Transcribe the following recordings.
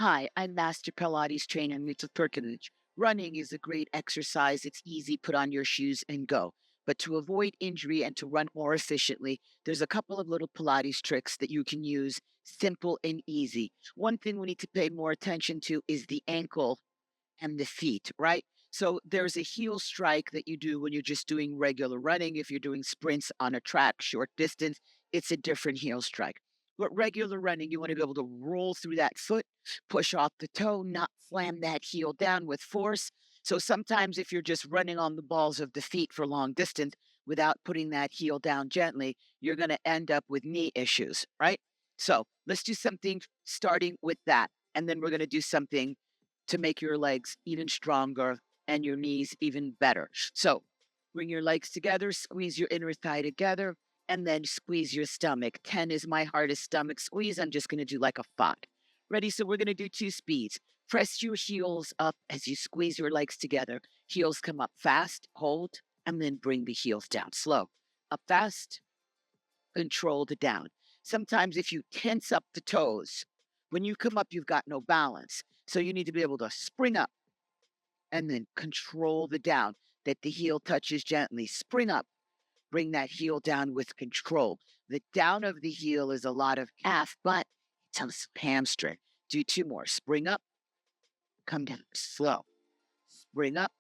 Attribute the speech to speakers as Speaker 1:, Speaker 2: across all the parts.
Speaker 1: Hi, I'm Master Pilates trainer Nikki. Running is a great exercise. It's easy. Put on your shoes and go. But to avoid injury and to run more efficiently, there's a couple of little Pilates tricks that you can use, simple and easy. One thing we need to pay more attention to is the ankle and the feet, right? So there's a heel strike that you do when you're just doing regular running. If you're doing sprints on a track, short distance, it's a different heel strike. But regular running, you want to be able to roll through that foot, push off the toe, not slam that heel down with force. So sometimes if you're just running on the balls of the feet for long distance without putting that heel down gently, you're going to end up with knee issues, right? So let's do something starting with that. And then we're going to do something to make your legs even stronger and your knees even better. So bring your legs together, squeeze your inner thigh together, and then squeeze your stomach. 10 is my hardest stomach squeeze. I'm just going to do like a 5. Ready? So we're going to do 2 speeds. Press your heels up as you squeeze your legs together. Heels come up fast, hold, and then bring the heels down slow. Up fast, controlled down. Sometimes if you tense up the toes, when you come up, you've got no balance. So you need to be able to spring up and then control the down, that the heel touches gently. Spring up, bring that heel down with control. The down of the heel is a lot of calf, but it's a hamstring. Do 2 more. Spring up, come down slow. Spring up,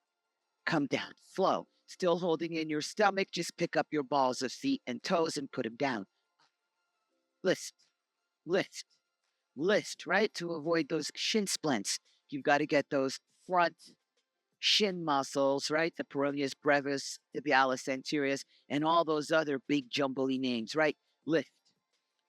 Speaker 1: come down slow. Still holding in your stomach, just pick up your balls of feet and toes and put them down. Lift, lift, lift, right? To avoid those shin splints. You've got to get those front shin muscles, right? The peroneus brevis, tibialis anterior, and all those other big jumbly names, right? Lift,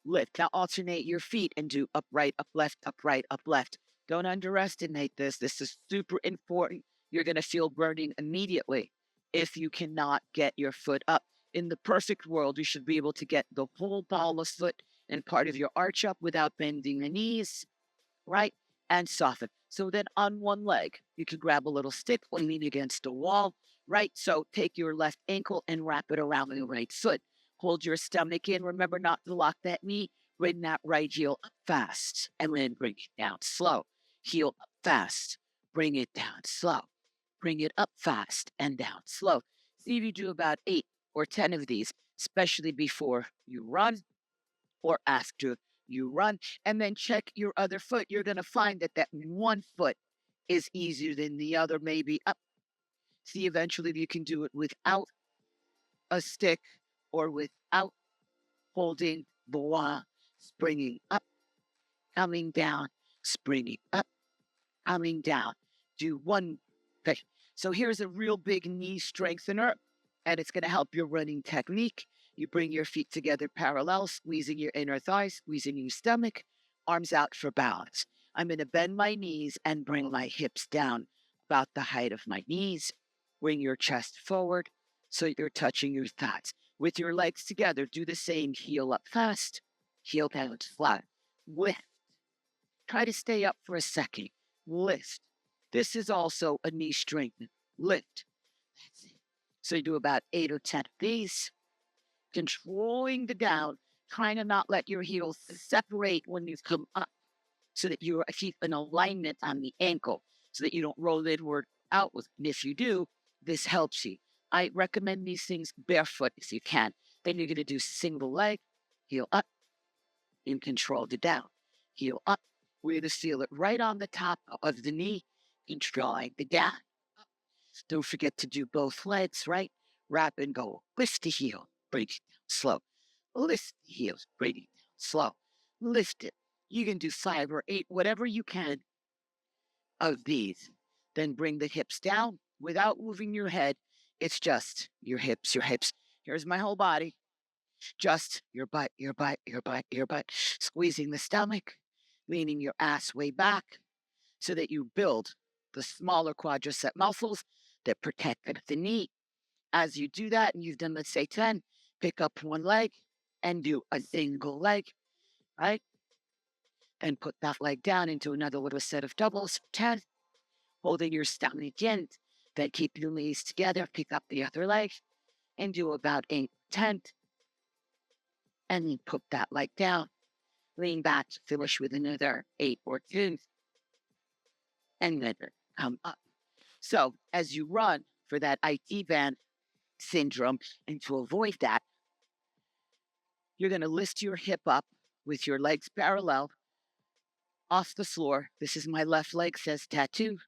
Speaker 1: lift. Now alternate your feet and do upright, up left, upright, up left. Don't underestimate this. This is super important. You're going to feel burning immediately if you cannot get your foot up. In the perfect world, you should be able to get the whole ball of foot and part of your arch up without bending the knees, right? And soften. So then on one leg, you can grab a little stick or lean against the wall, right? So take your left ankle and wrap it around the right foot. Hold your stomach in. Remember not to lock that knee. Bring that right heel up fast and then bring it down slow. Heel up fast. Bring it down slow. Bring it up fast and down slow. See if you do about 8 or 10 of these, especially before you run or after you run, and then check your other foot. You're going to find that that one foot is easier than the other, maybe up. See eventually if you can do it without a stick or without holding the wall, springing up, coming down, springing up, coming down. Do one thing. So here's a real big knee strengthener, and it's going to help your running technique. You bring your feet together parallel, squeezing your inner thigh, squeezing your stomach, arms out for balance. I'm going to bend my knees and bring my hips down about the height of my knees. Bring your chest forward so you're touching your thighs. With your legs together, do the same. Heel up fast, heel down flat. Lift. Try to stay up for a second. Lift. This is also a knee strengthener. Lift. That's it. So you do about 8 or 10 of these, controlling the down, trying to not let your heels separate when you come up so that you keep an alignment on the ankle so that you don't roll inward outward. And if you do, this helps you. I recommend these things barefoot if you can. Then you're going to do single leg, heel up, and control the down. Heel up. We're going to feel it right on the top of the knee, controlling the down. Don't forget to do both legs, right? Wrap and go. Lift the heel, bring it down slow. Lift the heels, bring it down slow. Lift it. You can do 5 or 8, whatever you can of these. Then bring the hips down without moving your head. It's just your hips, your hips. Here's my whole body. Just your butt, your butt, your butt, your butt. Squeezing the stomach, leaning your ass way back so that you build the smaller quadricep muscles that protect the knee. As you do that, and you've done, let's say 10, pick up one leg and do a single leg, right? Then put that leg down into another little set of doubles, 10, holding your stomach in. Then keep your knees together, pick up the other leg, and do about 8, 10. And then put that leg down, lean back, finish with another 8 or 10. and then come up. So as you run for that IT band syndrome, and to avoid that, you're going to lift your hip up with your legs parallel off the floor. This is my left leg, says tattoo.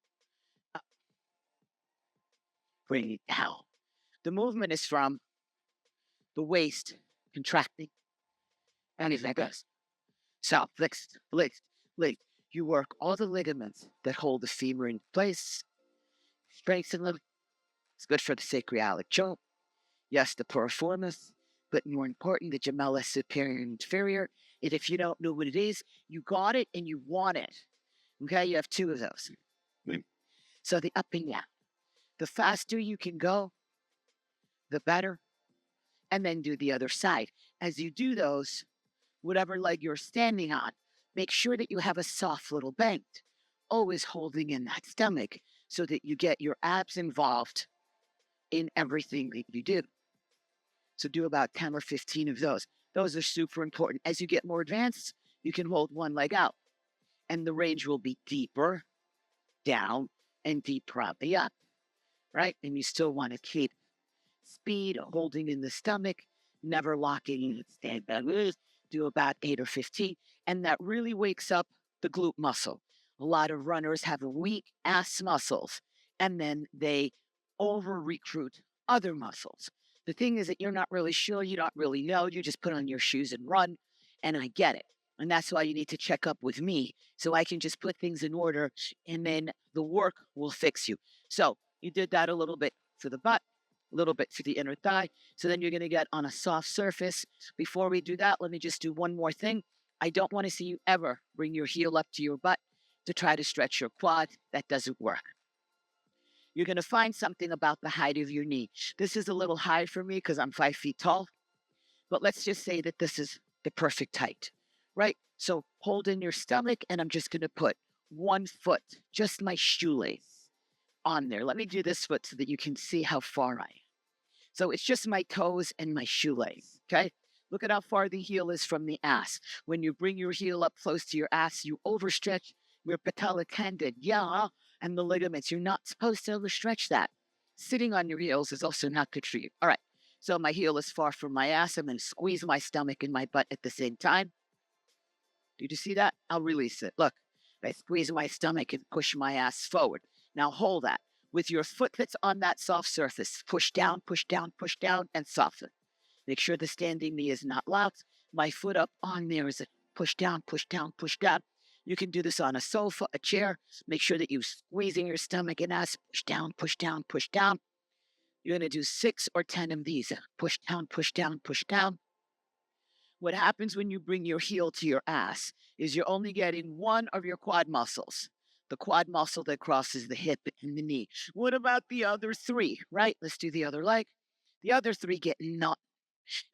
Speaker 1: Up, bring it down. The movement is from the waist contracting, and it's like this. So flex, flex, flex. You work all the ligaments that hold the femur in place, strengthen them. It's good for the sacroiliac joint. Yes, the piriformis, but more important, the gemellus superior and inferior. And if you don't know what it is, you got it and you want it. Okay, you have two of those. So the up and down. The faster you can go, the better. And then do the other side. As you do those, whatever leg you're standing on, make sure that you have a soft little bend, always holding in that stomach so that you get your abs involved in everything that you do. So do about 10 or 15 of those. Those are super important. As you get more advanced, you can hold one leg out and the range will be deeper down and deeper on the up, right? And you still want to keep speed, holding in the stomach, never locking in, stand back, do about 8 or 15. And that really wakes up the glute muscle. A lot of runners have weak ass muscles and then they over recruit other muscles. The thing is that you're not really sure, you don't really know, you just put on your shoes and run. And I get it. And that's why you need to check up with me so I can just put things in order and then the work will fix you. So you did that a little bit for the butt, a little bit for the inner thigh. So then you're going to get on a soft surface. Before we do that, let me just do one more thing. I don't want to see you ever bring your heel up to your butt to try to stretch your quad. That doesn't work. You're going to find something about the height of your knee. This is a little high for me because I'm 5 feet tall, but let's just say that this is the perfect height, right? So hold in your stomach and I'm just going to put one foot, just my shoelace on there. Let me do this foot so that you can see how far I am. So it's just my toes and my shoelace, okay? Look at how far the heel is from the ass. When you bring your heel up close to your ass, you overstretch your patella tendon, yeah, and the ligaments. You're not supposed to overstretch that. Sitting on your heels is also not good for you. All right, so my heel is far from my ass. I'm going to squeeze my stomach and my butt at the same time. Did you see that? I'll release it. Look, I squeeze my stomach and push my ass forward. Now hold that. With your foot that's on that soft surface, push down, and soften. Make sure the standing knee is not locked. My foot up on there is a push down, push down, push down. You can do this on a sofa, a chair. Make sure that you're squeezing your stomach and ass. Push down, push down, push down. You're going to do 6 or 10 of these. Push down, push down, push down. What happens when you bring your heel to your ass is you're only getting one of your quad muscles, the quad muscle that crosses the hip and the knee. What about the other 3, right? Let's do the other leg. The other 3 get not,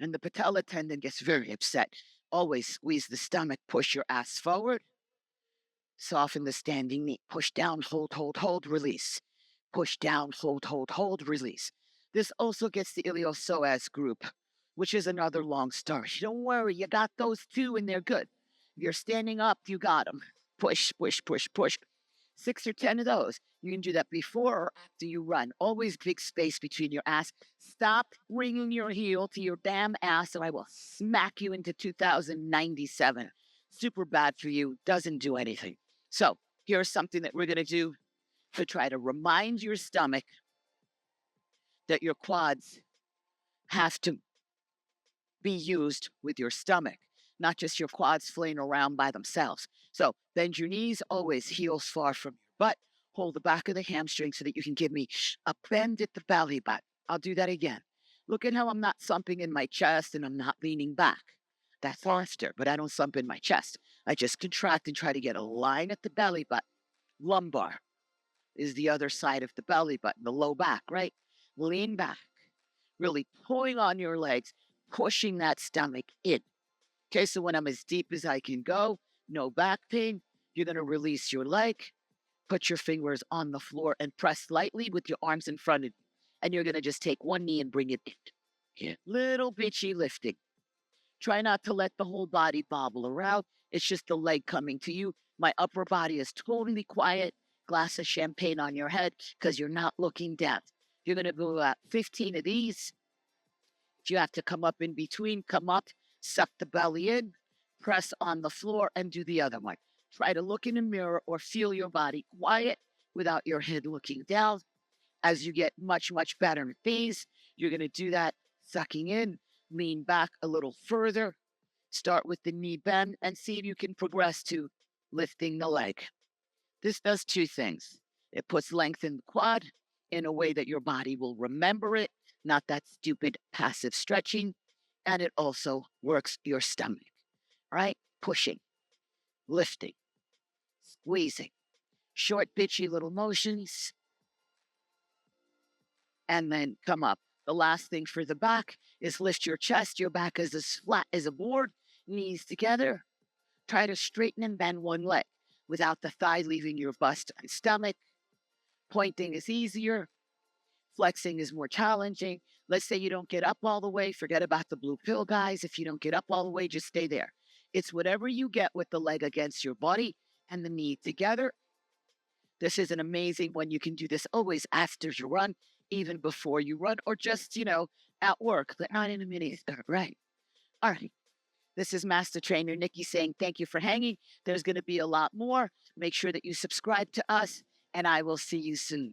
Speaker 1: and the patella tendon gets very upset. Always squeeze the stomach, push your ass forward, soften the standing knee, push down, hold, release. Push down, hold, release. This also gets the iliopsoas group, which is another long story. Don't worry, you got those 2 and they're good. You're standing up, you got them. Push, push, push, push. 6 or 10 of those. You can do that before or after you run. Always big space between your ass. Stop bringing your heel to your damn ass or I will smack you into 2097. Super bad for you. Doesn't do anything. So here's something that we're going to do to try to remind your stomach that your quads have to be used with your stomach, not just your quads flaying around by themselves. So bend your knees, always heels far from your butt. Hold the back of the hamstring so that you can give me a bend at the belly button. I'll do that again. Look at how I'm not thumping in my chest and I'm not leaning back. That's faster, but I don't thump in my chest. I just contract and try to get a line at the belly button. Lumbar is the other side of the belly button, the low back, right? Lean back, really pulling on your legs, pushing that stomach in. Okay, so when I'm as deep as I can go, no back pain, you're going to release your leg, put your fingers on the floor and press lightly with your arms in front of you. And you're going to just take one knee and bring it in. Yeah. Little bitchy lifting. Try not to let the whole body bobble around. It's just the leg coming to you. My upper body is totally quiet, glass of champagne on your head because you're not looking down. You're going to do about 15 of these. If you have to come up in between, come up, suck the belly in, press on the floor, and do the other one. Try to look in the mirror or feel your body quiet without your head looking down. As you get much, much better at these, you're going to do that sucking in, lean back a little further, start with the knee bend, and see if you can progress to lifting the leg. This does two things. It puts length in the quad in a way that your body will remember it, not that stupid passive stretching. And it also works your stomach, right? Pushing, lifting, squeezing, short, bitchy little motions, and then come up. The last thing for the back is lift your chest. Your back is as flat as a board, knees together. Try to straighten and bend one leg without the thigh leaving your bust and stomach. Pointing is easier. Flexing is more challenging. Let's say you don't get up all the way. Forget about the blue pill, guys. If you don't get up all the way, just stay there. It's whatever you get with the leg against your body and the knee together. This is an amazing one. You can do this always after you run, even before you run, or just, at work, but not in a mini skirt, right? All right. This is Master Trainer Nikki saying thank you for hanging. There's going to be a lot more. Make sure that you subscribe to us, and I will see you soon.